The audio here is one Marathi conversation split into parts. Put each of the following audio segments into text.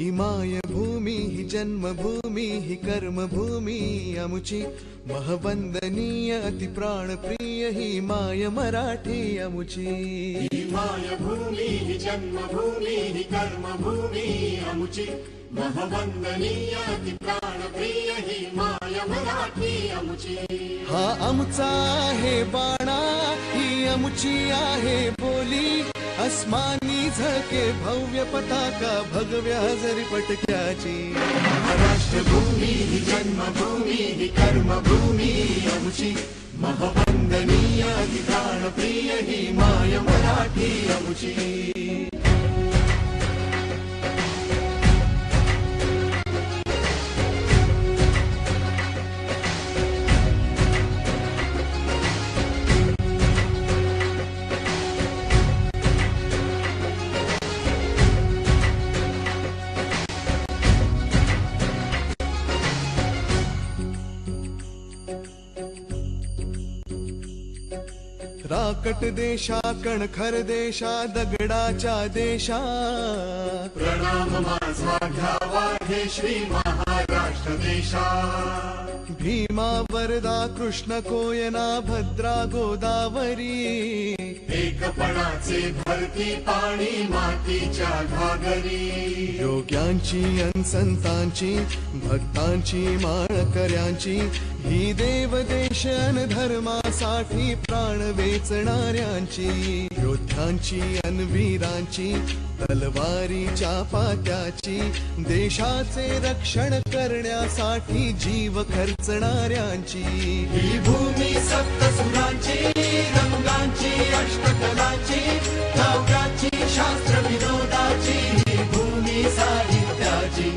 ही मायभूमी ही जन्मभूमी ही कर्मभूमी अमुची महवंदनीय अति प्राणप्रिय ही माय मराठी अमुची। ही मायभूमी ही जन्मभूमी ही कर्मभूमी अमुची महवंदनीय अति प्राणप्रिय ही माय मराठी अमुची। हा आमचा आहे बाणा ही अमुची आहे बोली अस्मानी झके भव्य पताका भगव्या हजरी पटक्याची। राष्ट्रभूमी ही जन्मभूमी ही कर्मभूमी अमुची महवंदनीय अति प्राणप्रिय ही माय मराठी अमुची। राकट देशा कणखर देशा दगडाच्या देशा प्रणाम माझा घ्यावा हे श्री महाराष्ट्र देशा। भीमा वरदा कृष्ण कोयना भद्रा गोदावरी एकपणाचे भरती पाणी मातीच्या घागरी। योग्यांची अन संतांची भक्तांची माळकऱ्यांची ही देवदेश अन धर्मासाठी प्राण वेचणाऱ्यांची योद्ध्यांची अन वीरांची तलवारीच्या पात्याची देशाचे रक्षण करण्यासाठी जीव खर्चणाऱ्यांची। ही भूमी सप्तसुरांची रंगांची अष्टकलांची काव्याची शास्त्र विनोदाची ही भूमी साहित्याची।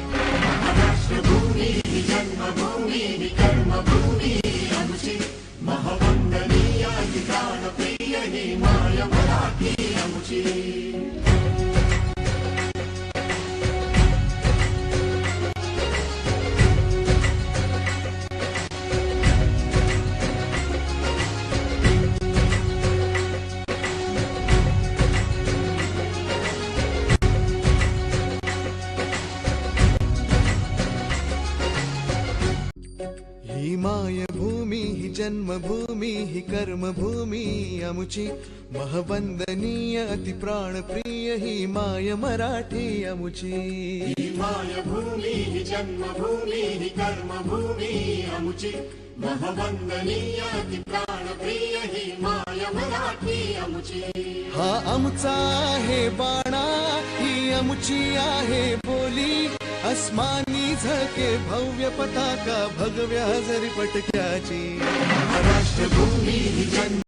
राष्ट्रभूमी ही जन्मभूमी ही कर्मभूमी अमुची महवंदनीय अति प्राणप्रिय ही माय मराठी अमुची। ही मायभूमी ही जन्मभूमी ही कर्मभूमी अमुची महवंदनीय अति प्राणप्रिय ही माय मराठी अमुची। ही मायभूमी ही जन्मभूमी ही कर्मभूमी अमुची महवंदनीय अति प्राणप्रिय ही माय मराठी अमुची। हा आमचा आहे बाणा ही अमुची आहे बोली अस्मानी झके भव्य पताका भगव्या हजरी पटक्याची। राष्ट्रभूमी ही जन्म